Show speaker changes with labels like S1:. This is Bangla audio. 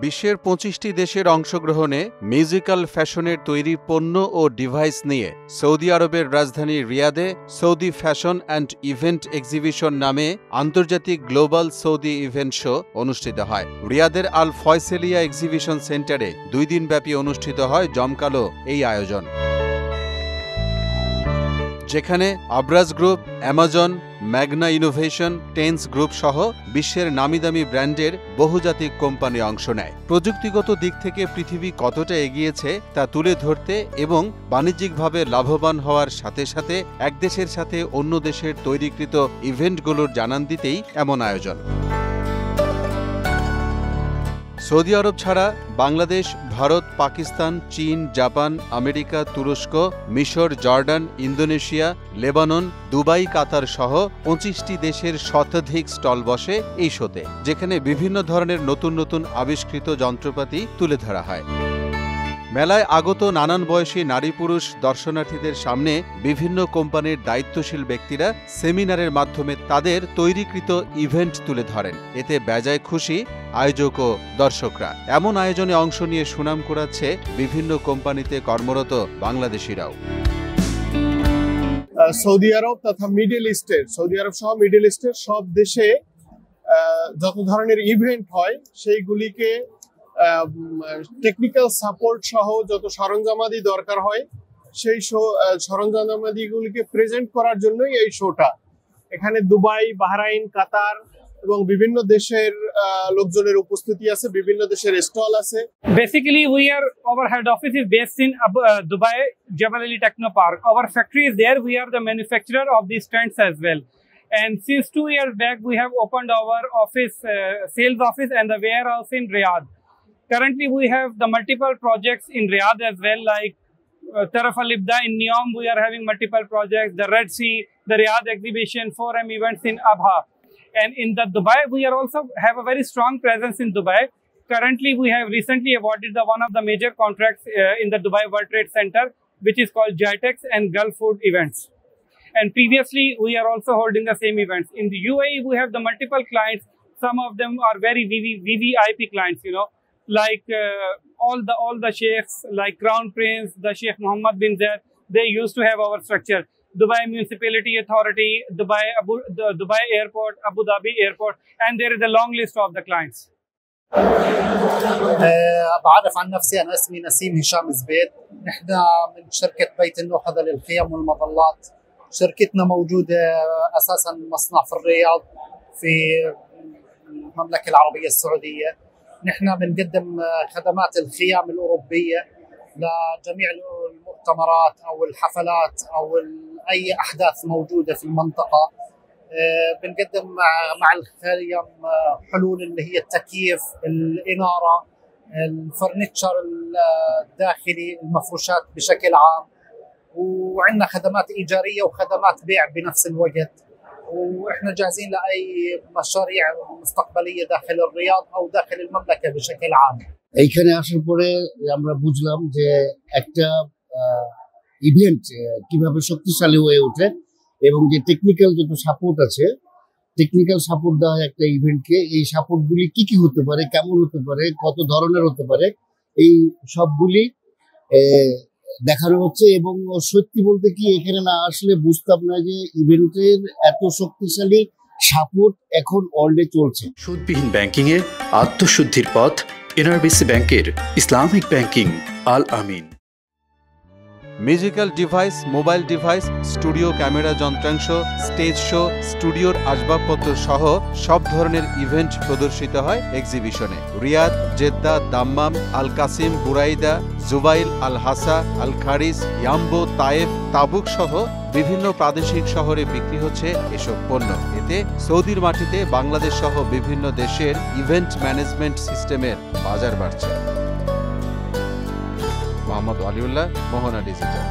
S1: বিশ্বের ২৫টি দেশের অংশগ্রহণে মিউজিক্যাল ফ্যাশনের তৈরি পণ্য ও ডিভাইস নিয়ে সৌদি আরবের রাজধানী রিয়াদে Saudi fashion and event exhibition নামে আন্তর্জাতিক গ্লোবাল সৌদি ইভেন্ট শো অনুষ্ঠিত হয়। রিয়াদের আল ফয়সেলিয়া এক্সিবিশন সেন্টারে ২ দিনব্যাপী অনুষ্ঠিত হয় জমকালো এই আয়োজন, যেখানে Abraj group, Amazon, Magna innovation, টেন্স গ্রুপ সহ বিশ্বের নামিদামি ব্র্যান্ডের বহুজাতিক কোম্পানি অংশ নেয়। প্রযুক্তিগত দিক থেকে পৃথিবী কতটা এগিয়েছে তা তুলে ধরতে এবং বাণিজ্যিকভাবে লাভবান হওয়ার সাথে সাথে এক দেশের সাথে অন্য দেশের তৈরিকৃত ইভেন্টগুলোর জানান দিতেই এমন আয়োজন। সৌদি আরব ছাড়া বাংলাদেশ, ভারত, পাকিস্তান, চীন, জাপান, আমেরিকা, তুরস্ক, মিশর, জর্ডান, ইন্দোনেশিয়া, লেবানন, দুবাই, কাতার সহ ২৫টি দেশের শতাধিক স্টল বসে এই শোতে, যেখানে বিভিন্ন ধরনের নতুন নতুন আবিষ্কৃত যন্ত্রপাতি তুলে ধরা হয়। মেলায় আগত নানান বয়সী নারী পুরুষ দর্শনার্থীদের সামনে বিভিন্ন কোম্পানির দায়িত্বশীল ব্যক্তিরা সেমিনারের মাধ্যমে তাদের তৈরিকৃত ইভেন্ট তুলে ধরেন। এতে বেজায় খুশি আয়োজক ও দর্শকরা। এমন আয়োজনে অংশ নিয়ে সুনাম কুড়াচ্ছে বিভিন্ন কোম্পানিতে কর্মরত বাংলাদেশিরাও।
S2: সৌদি আরব তথা সৌদি আরব সহ মিডল ইস্টের সব দেশে যত ধরনের ইভেন্ট হয় সেইগুলিকে টেকনিক্যাল সাপোর্ট সহ যত সরঞ্জামাদি দরকার হয় সেই সরঞ্জামাদিগুলিকে প্রেজেন্ট করার জন্যই এই শোটা। এখানে দুবাই, বাহরাইন, কাতার এবং বিভিন্ন দেশের লোকজনের উপস্থিতি আছে, বিভিন্ন দেশের স্টল আছে।
S3: Basically, our head office is based in Dubai, Jebel Ali Techno Park. Our factory is there. We are the manufacturer of these tents as well. And since 2 years back, we have opened our office, sales office and the warehouse in Riyadh. Currently, we have the multiple projects in Riyadh as well, like Taraf Al Ibda in Neom. We are having multiple projects. The Red Sea, the Riyadh exhibition, 4M events in Abha. And in the Dubai, we are also have a very strong presence in Dubai. Currently, we have recently awarded one of the major contracts in the Dubai World Trade Center, which is called GITEX and Gulf Food Events. And previously, we are also holding the same events. In the UAE, we have the multiple clients. Some of them are very VVIP clients, you know, like all the sheikhs, like Crown Prince, the Sheikh Mohammed bin Zayed. They used to have our structure. Dubai Municipality Authority, Dubai Airport, Abu Dhabi Airport, and there is a long list of the clients.
S4: بعرف عن نفسي، أنا اسمي نسيم هشام زبيد. نحن من شركة بيت النهضة للخيام والمظلات. شركتنا موجودة أساسا مصنع في الرياض في المملكة العربية السعودية. نحن بنقدم خدمات الخيام الأوروبية لجميع المؤتمرات أو الحفلات أو أي أحداث موجودة في المنطقة. بنقدم مع الخيام حلول اللي هي التكييف، الإنارة، الفرنتشر الداخلي، المفروشات بشكل عام، وعندنا خدمات إيجارية وخدمات بيع بنفس الوقت. وإحنا جاهزين لأي مشاريع مستقبلية داخل الرياض أو داخل المملكة بشكل عام.
S5: এইখানে আসার পরে আমরা বুঝলাম যে একটা ইভেন্ট কিভাবে শক্তিশালী হয়ে ওঠে এবং যে টেকনিক্যাল যত সাপোর্ট আছে, টেকনিক্যাল সাপোর্ট দেওয়া একটা ইভেন্টকে, এই সাপোর্টগুলি কি কি হতে পারে, কেমন হতে পারে, কত ধরনের হতে পারে, এই সবগুলি দেখানো হচ্ছে। এবং সত্যি বলতে কি, এখানে না আসলে বুঝতাম না যে ইভেন্টের এত শক্তিশালী সাপোর্ট এখন অলরেডি চলছে।
S6: সুদবিহীন ব্যাংকিং এর আত্মশুদ্ধির পথ এনআরবিসি ব্যাংকের Islamic banking Al Amin.
S1: Musical device, mobile device, studio camera যন্ত্রাংশ, স্টেজ শো, স্টুডিওর আসবাবপত্র সহ সব ধরনের ইভেন্ট প্রদর্শিত হয় এক্সিবিশনে। Riyadh, Jeddah, Dammam, Al Qassim, Buraidah, Jubail, Al Hasa, Al খারিস, ইয়াম্বো, Taif, তাবুক সহ বিভিন্ন প্রাদেশিক শহরে বিক্রি হচ্ছে এসব পণ্য। এতে সৌদির মাটিতে বাংলাদেশ সহ বিভিন্ন দেশের ইভেন্ট ম্যানেজমেন্ট সিস্টেমের বাজার বাড়ছে। মোহাম্মদ আলিউল্লাহ, মোহনা ডিজিটাল।